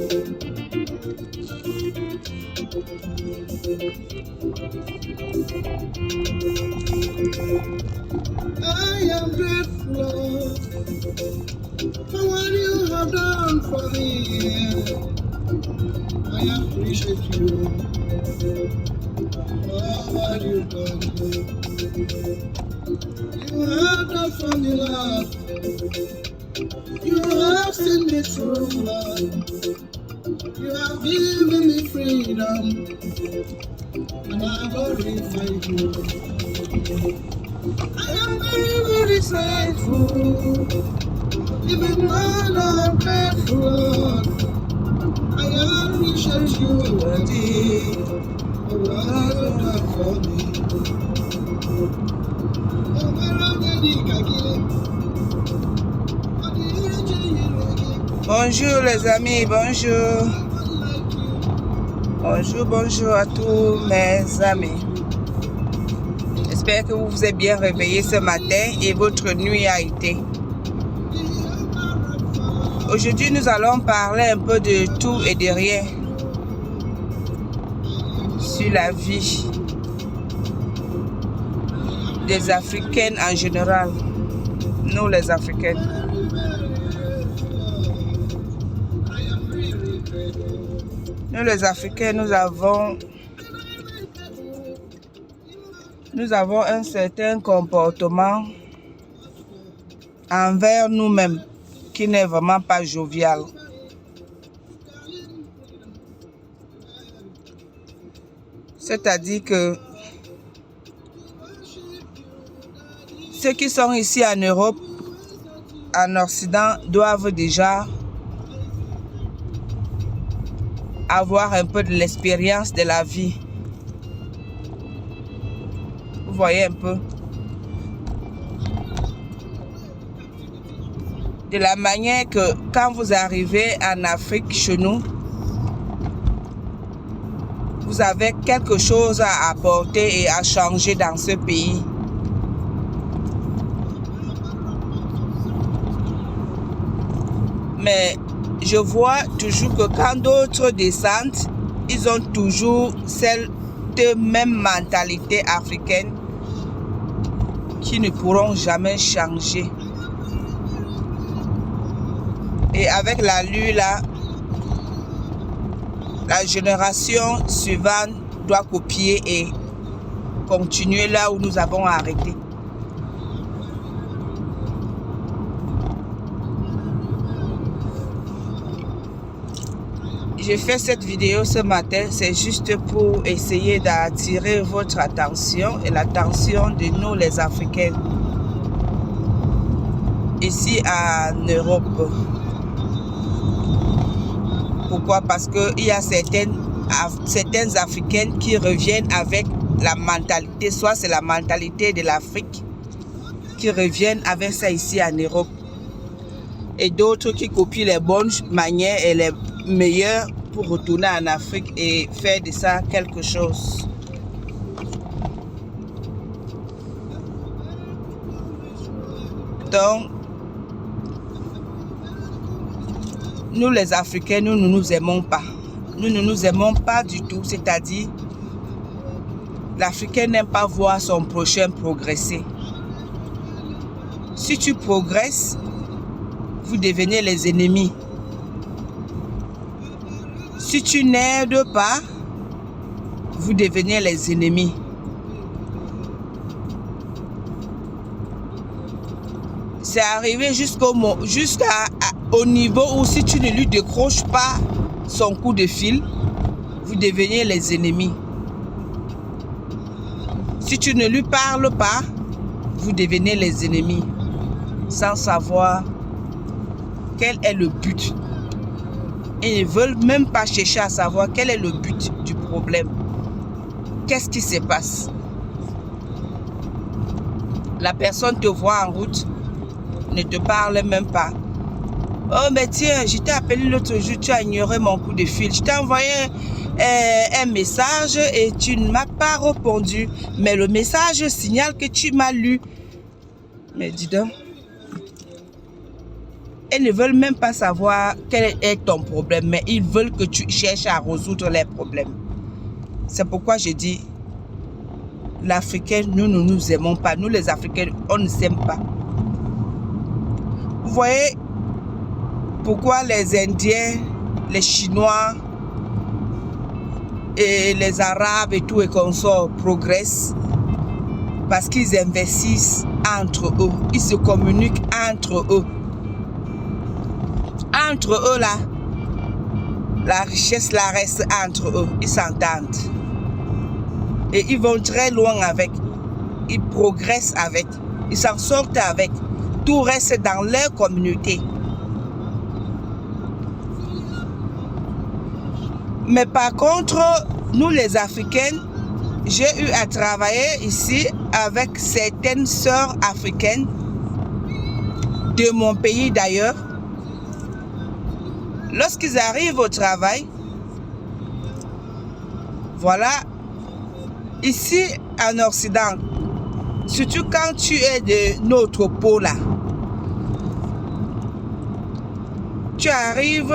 I am grateful for what you have done for me. I appreciate you for what you've done. You have done for me, Lord. You have seen me through, Lord. You have given me freedom, and I glorify you. I am very, very thankful, even more than grateful. I appreciate you already, for what you've done for me. Oh, my Bonjour les amis, bonjour. Bonjour à tous mes amis. J'espère que vous vous êtes bien réveillés ce matin et votre nuit a été. Aujourd'hui, nous allons parler un peu de tout et de rien sur la vie des Africaines en général, nous les Africaines. Nous les Africains, nous avons un certain comportement envers nous-mêmes qui n'est vraiment pas jovial. C'est-à-dire que ceux qui sont ici en Europe, en Occident, doivent déjà avoir un peu de l'expérience de la vie. Vous voyez un peu. De la manière que quand vous arrivez en Afrique chez nous, vous avez quelque chose à apporter et à changer dans ce pays. Mais je vois toujours que quand d'autres descendent, ils ont toujours cette même mentalité africaine qui ne pourront jamais changer. Et avec l'allure là, la génération suivante doit copier et continuer là où nous avons arrêté. J'ai fait cette vidéo ce matin, c'est juste pour essayer d'attirer votre attention et l'attention de nous les Africains ici en Europe. Pourquoi? Parce qu'il y a certaines Africaines qui reviennent avec la mentalité, soit c'est la mentalité de l'Afrique, qui reviennent avec ça ici en Europe. Et d'autres qui copient les bonnes manières et les meilleures pour retourner en Afrique et faire de ça quelque chose. Donc, nous les Africains, nous ne nous aimons pas. Nous ne nous aimons pas du tout, c'est-à-dire l'Africain n'aime pas voir son prochain progresser. Si tu progresses, vous devenez les ennemis. Si tu n'aides pas, vous devenez les ennemis. C'est arrivé jusqu'au niveau où si tu ne lui décroches pas son coup de fil, vous devenez les ennemis. Si tu ne lui parles pas, vous devenez les ennemis, sans savoir quel est le but. Ils ne veulent même pas chercher à savoir quel est le but du problème. Qu'est-ce qui se passe? La personne te voit en route, ne te parle même pas. Oh mais tiens, je t'ai appelé l'autre jour, tu as ignoré mon coup de fil. Je t'ai envoyé un message et tu ne m'as pas répondu. Mais le message signale que tu m'as lu. Mais dis donc. Elles ne veulent même pas savoir quel est ton problème, mais ils veulent que tu cherches à résoudre les problèmes. C'est pourquoi je dis, l'Africain, nous ne nous aimons pas. Nous les Africains, on ne s'aime pas. Vous voyez pourquoi les Indiens, les Chinois et les Arabes et tout et consorts progressent? Parce qu'ils investissent entre eux. Ils se communiquent entre eux. Entre eux là, la richesse la reste entre eux. Ils s'entendent. Et ils vont très loin avec. Ils progressent avec. Ils s'en sortent avec. Tout reste dans leur communauté. Mais par contre, nous les Africains, j'ai eu à travailler ici avec certaines sœurs africaines de mon pays d'ailleurs. Lorsqu'ils arrivent au travail, voilà, ici en Occident, surtout quand tu es de notre peau là, tu arrives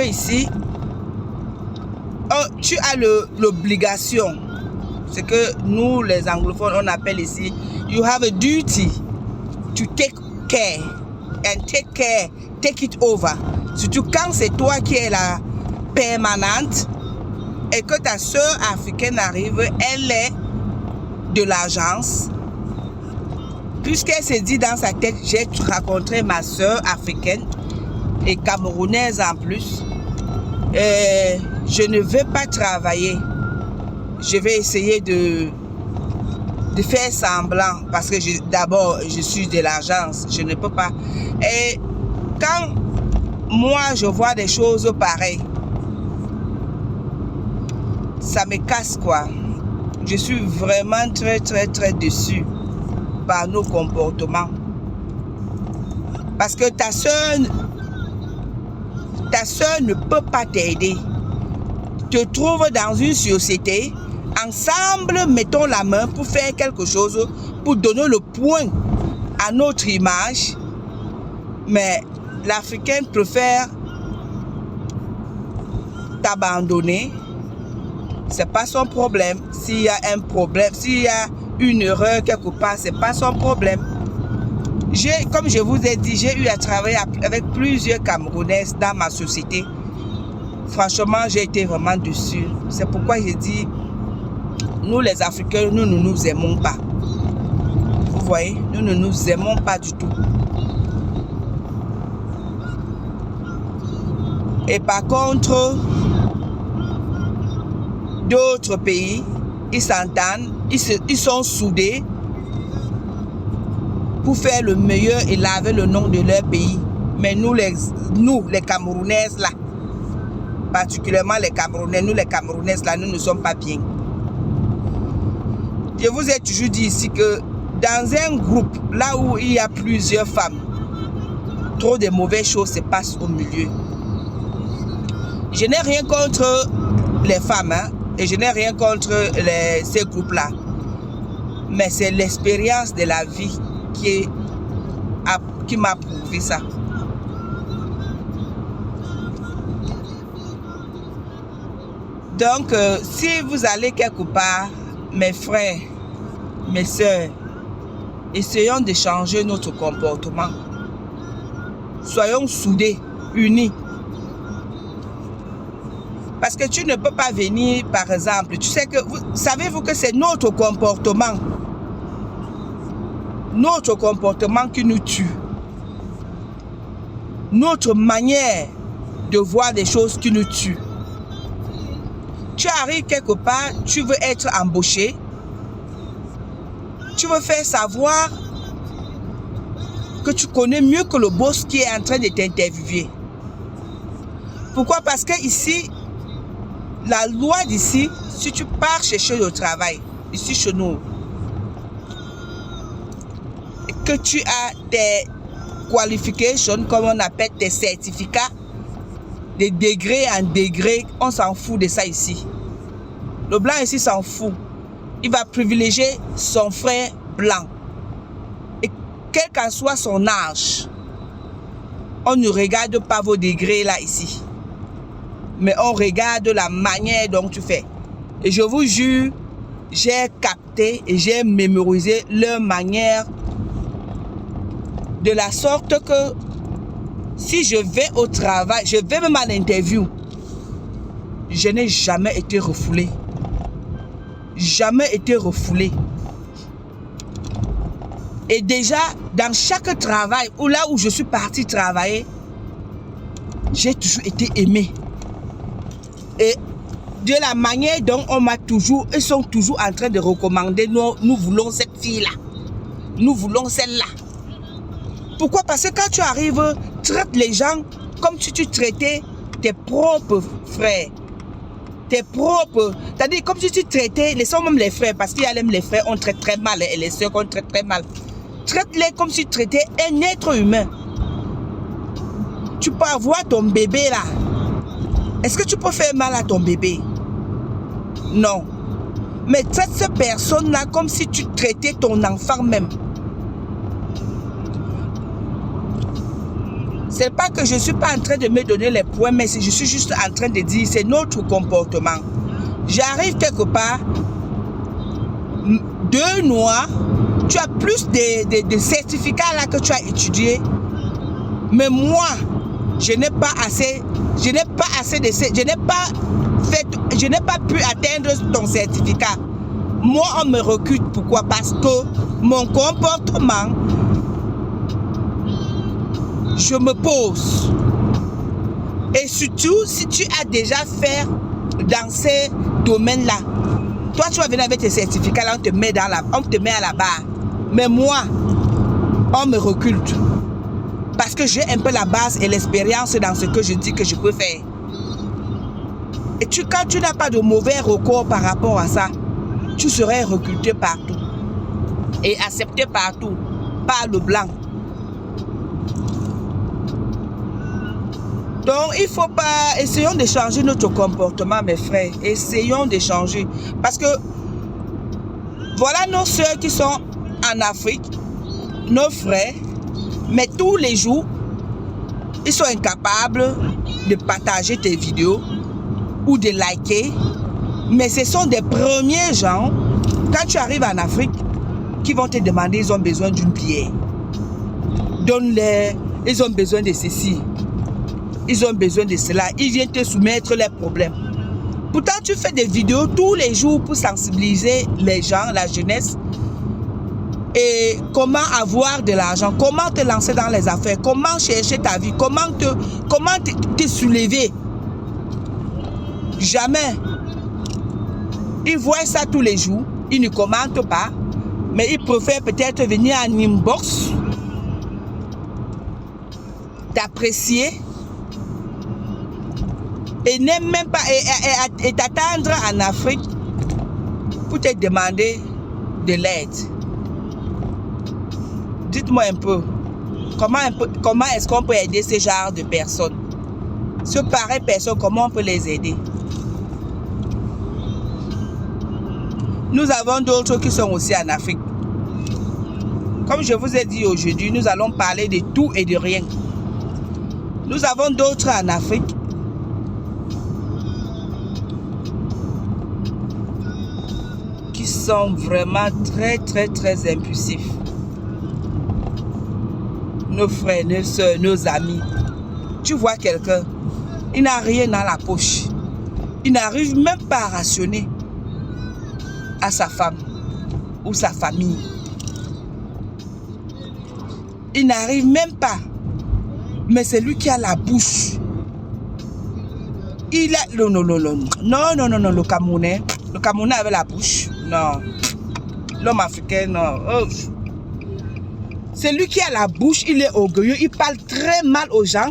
ici, oh, tu as l'obligation, c'est que nous les anglophones on appelle ici, you have a duty to take care and take it over. Surtout quand c'est toi qui es la permanente et que ta soeur africaine arrive, elle est de l'agence. Puisqu'elle s'est dit dans sa tête, j'ai rencontré ma soeur africaine et camerounaise en plus. Je ne veux pas travailler. Je vais essayer de faire semblant parce que d'abord je suis de l'agence, je ne peux pas. Et quand moi je vois des choses pareilles, ça me casse quoi. Je suis vraiment très déçu par nos comportements. Parce que ta soeur ne peut pas t'aider. Te trouve dans une société, ensemble mettons la main pour faire quelque chose, pour donner le point à notre image. Mais l'Africain préfère t'abandonner. C'est pas son problème. S'il y a un problème, s'il y a une erreur quelque part, c'est pas son problème. Comme je vous ai dit, j'ai eu à travailler avec plusieurs Camerounaises dans ma société. Franchement, j'ai été vraiment déçue. C'est pourquoi j'ai dit, nous les Africains, nous ne nous aimons pas. Vous voyez, nous ne nous aimons pas du tout. Et par contre, d'autres pays, ils s'entendent, ils sont soudés pour faire le meilleur et laver le nom de leur pays. Mais nous les Camerounaises là, particulièrement les Camerounais, nous les Camerounaises là, nous ne sommes pas bien. Je vous ai toujours dit ici que dans un groupe, là où il y a plusieurs femmes, trop de mauvaises choses se passent au milieu. Je n'ai rien contre les femmes, hein, et je n'ai rien contre ces groupes-là. Mais c'est l'expérience de la vie qui m'a prouvé ça. Donc, si vous allez quelque part, mes frères, mes soeurs, essayons de changer notre comportement. Soyons soudés, unis. Parce que tu ne peux pas venir, par exemple, tu sais que, savez-vous que c'est notre comportement qui nous tue. Notre manière de voir des choses qui nous tue. Tu arrives quelque part, tu veux être embauché, tu veux faire savoir que tu connais mieux que le boss qui est en train de t'interviewer. Pourquoi? Parce que ici, la loi d'ici, si tu pars chercher le travail, ici chez nous, et que tu as tes qualifications, comme on appelle tes certificats, de degré en degré, on s'en fout de ça ici. Le blanc ici s'en fout. Il va privilégier son frère blanc. Et quel qu'en soit son âge, on ne regarde pas vos degrés là ici, mais on regarde la manière dont tu fais. Et je vous jure, j'ai capté et j'ai mémorisé leur manière de la sorte que si je vais au travail, je vais même à l'interview, je n'ai jamais été refoulé. Jamais été refoulé. Et déjà, dans chaque travail, ou là où je suis partie travailler, j'ai toujours été aimée. Et de la manière dont on m'a toujours, ils sont toujours en train de recommander, nous voulons cette fille-là. Nous voulons celle-là. Pourquoi? Parce que quand tu arrives, traite les gens comme si tu traitais tes propres frères. Tes propres, c'est-à-dire comme si tu traitais, les sont même les frères, parce qu'il y a même les frères, on traite très mal, et les soeurs, on traite très mal. Traite-les comme si tu traitais un être humain. Tu peux avoir ton bébé là. Est-ce que tu peux faire mal à ton bébé? Non. Mais traite cette personne-là comme si tu traitais ton enfant même. C'est pas que je suis pas en train de me donner les points, mais je suis juste en train de dire c'est notre comportement. J'arrive quelque part, 2 mois, tu as plus de certificats là que tu as étudié, mais moi, je n'ai pas assez de, je n'ai pas pu atteindre ton certificat. Moi, on me recrute. Pourquoi? Parce que mon comportement, je me pose. Et surtout, si tu as déjà fait dans ces domaines-là, toi, tu vas venir avec tes certificats, là, on te met à la barre. Mais moi, on me recrute. Parce que j'ai un peu la base et l'expérience dans ce que je dis que je peux faire. Et quand tu n'as pas de mauvais recours par rapport à ça, tu serais recruté partout. Et accepté partout, par le blanc. Donc, il ne faut pas... Essayons de changer notre comportement, mes frères. Essayons de changer. Parce que, voilà nos soeurs qui sont en Afrique, nos frères, mais tous les jours, ils sont incapables de partager tes vidéos ou de liker. Mais ce sont des premiers gens, quand tu arrives en Afrique, qui vont te demander, ils ont besoin d'une bière. Donne-les, ils ont besoin de ceci. Ils ont besoin de cela. Ils viennent te soumettre leurs problèmes. Pourtant, tu fais des vidéos tous les jours pour sensibiliser les gens, la jeunesse. Et comment avoir de l'argent, comment te lancer dans les affaires, comment chercher ta vie, comment te soulever. Jamais. Ils voient ça tous les jours. Ils ne commentent pas. Mais ils préfèrent peut-être venir en inbox, t'apprécier. Et n'aime même pas et t'attendre en Afrique pour te demander de l'aide. Dites-moi un peu, comment est-ce qu'on peut aider ce genre de personnes? Ce pareil personnes, comment on peut les aider? Nous avons d'autres qui sont aussi en Afrique. Comme je vous ai dit aujourd'hui, nous allons parler de tout et de rien. Nous avons d'autres en Afrique qui sont vraiment très, très, très impulsifs. Nos frères, nos soeurs, nos amis. Tu vois quelqu'un, il n'a rien dans la poche. Il n'arrive même pas à rationner à sa femme ou sa famille. Il n'arrive même pas. Mais c'est lui qui a la bouche. Il a... Non, le Camerounais. Le Camerounais avait la bouche. Non. L'homme africain, non. Oh. C'est lui qui a la bouche, il est orgueilleux, il parle très mal aux gens.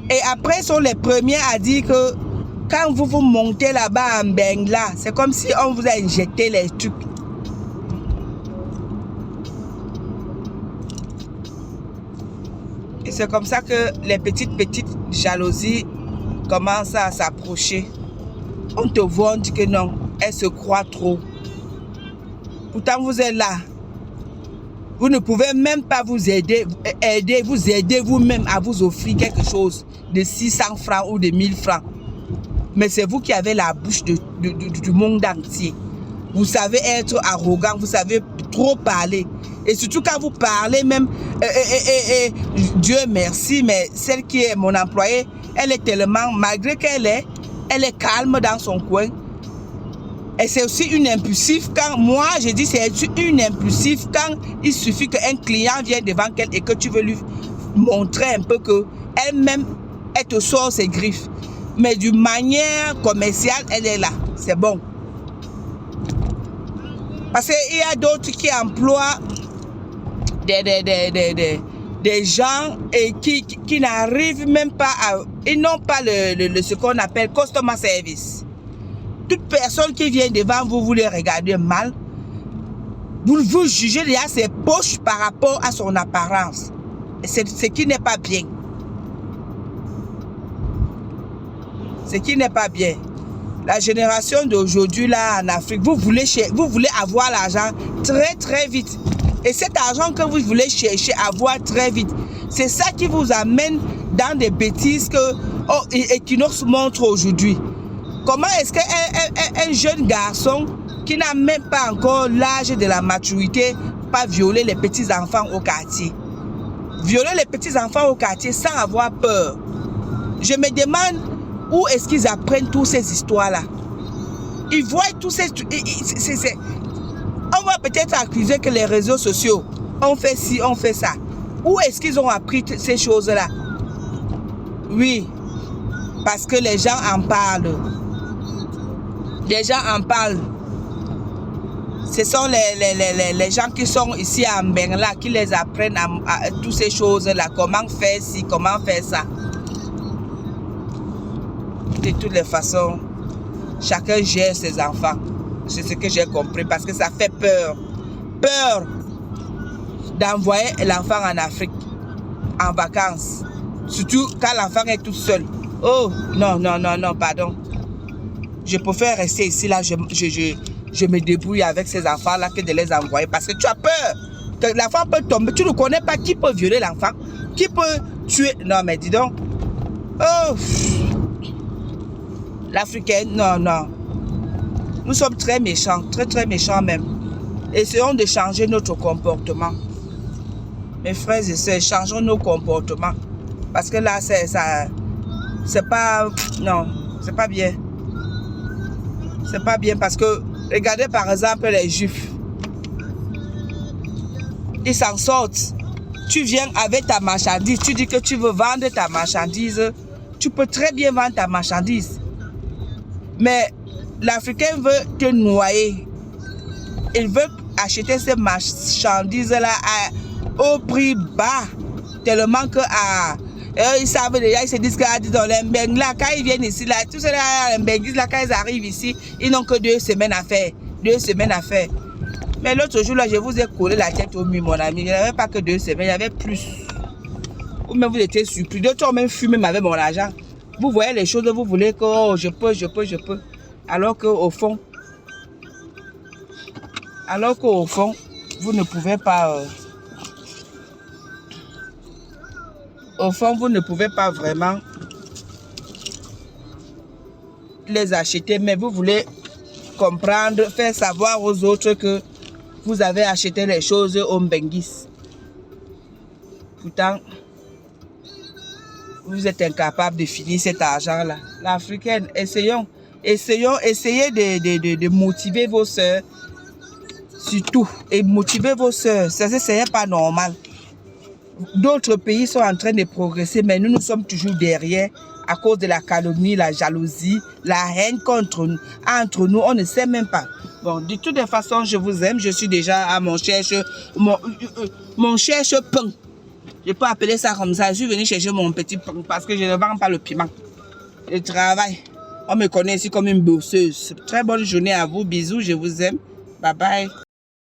Et après, ils sont les premiers à dire que quand vous vous montez là-bas en Bengla, c'est comme si on vous a injecté les trucs. Et c'est comme ça que les petites jalousies commencent à s'approcher. On te voit, on dit que non, elle se croit trop. Pourtant, vous êtes là. Vous ne pouvez même pas vous aider vous-même à vous offrir quelque chose de 600 francs ou de 1000 francs. Mais c'est vous qui avez la bouche du monde entier. Vous savez être arrogant, vous savez trop parler. Et surtout quand vous parlez même, Dieu merci, mais celle qui est mon employée, elle est tellement, malgré qu'elle est calme dans son coin. Et c'est aussi une impulsive quand, moi je dis c'est une impulsive quand il suffit qu'un client vienne devant elle et que tu veux lui montrer un peu que elle-même, elle te sort ses griffes. Mais d'une manière commerciale, elle est là. C'est bon. Parce qu'il y a d'autres qui emploient des gens et qui n'arrivent même pas à... Ils n'ont pas ce qu'on appelle customer service. Toute personne qui vient devant vous, vous les regardez mal. Vous jugez déjà ses poches par rapport à son apparence. C'est ce qui n'est pas bien. Ce qui n'est pas bien. La génération d'aujourd'hui là en Afrique, vous voulez avoir l'argent très très vite. Et cet argent que vous voulez chercher à avoir très vite, c'est ça qui vous amène dans des bêtises que Equinox montre aujourd'hui. Comment est-ce qu'un jeune garçon qui n'a même pas encore l'âge de la maturité peut violer les petits enfants au quartier? Violer les petits enfants au quartier sans avoir peur. Je me demande où est-ce qu'ils apprennent toutes ces histoires-là. Ils voient tous ces... On va peut-être accuser que les réseaux sociaux ont fait ci, ont fait ça. Où est-ce qu'ils ont appris ces choses-là? Oui, parce que les gens en parlent. Les gens en parlent. Ce sont les gens qui sont ici à Mbengla qui les apprennent à toutes ces choses-là. Comment faire ci, comment faire ça. De toutes les façons, chacun gère ses enfants. C'est ce que j'ai compris parce que ça fait peur. Peur d'envoyer l'enfant en Afrique en vacances. Surtout quand l'enfant est tout seul. Oh, non, non, non, non, pardon. Je préfère rester ici, là, je me débrouille avec ces enfants-là que de les envoyer parce que tu as peur. Que l'enfant peut tomber. Tu ne connais pas qui peut violer l'enfant, qui peut tuer. Non, mais dis donc. Oh, l'Africaine, non, non. Nous sommes très méchants, très, très méchants même. Essayons de changer notre comportement. Mes frères et sœurs, changeons nos comportements. Parce que là, c'est pas... Non, c'est pas bien. C'est pas bien parce que, regardez par exemple les Juifs. Ils s'en sortent. Tu viens avec ta marchandise, tu dis que tu veux vendre ta marchandise. Tu peux très bien vendre ta marchandise. Mais l'Africain veut te noyer. Il veut acheter ces marchandises-là au prix bas. Tellement que ils savent déjà, ils se disent que dans les Mbengla, quand ils viennent ici, là, tous ces Mbengla, quand ils arrivent ici, ils n'ont que 2 semaines à faire. 2 semaines à faire. Mais l'autre jour, là, je vous ai collé la tête au mur, mon ami. Il n'y avait pas que 2 semaines, il y avait plus. Ou même vous étiez surpris. D'autres ont même fumé avec mon argent. Vous voyez les choses, vous voulez que oh, je peux. Alors qu'au fond, vous ne pouvez pas... au fond, vous ne pouvez pas vraiment les acheter, mais vous voulez comprendre, faire savoir aux autres que vous avez acheté les choses au Mbengis. Pourtant, vous êtes incapable de finir cet argent-là. L'Africaine, essayez de motiver vos soeurs, surtout, et motiver vos soeurs. Ça, ce n'est pas normal. D'autres pays sont en train de progresser, mais nous sommes toujours derrière à cause de la calomnie, la jalousie, la haine entre nous. On ne sait même pas. Bon, de toutes les façons, je vous aime. Je suis déjà à mon cherche-pain. Je peux appeler ça comme ça. Je suis venu chercher mon petit pain parce que je ne vends pas le piment. Je travaille. On me connaît ici comme une bosseuse. Très bonne journée à vous. Bisous, je vous aime. Bye bye.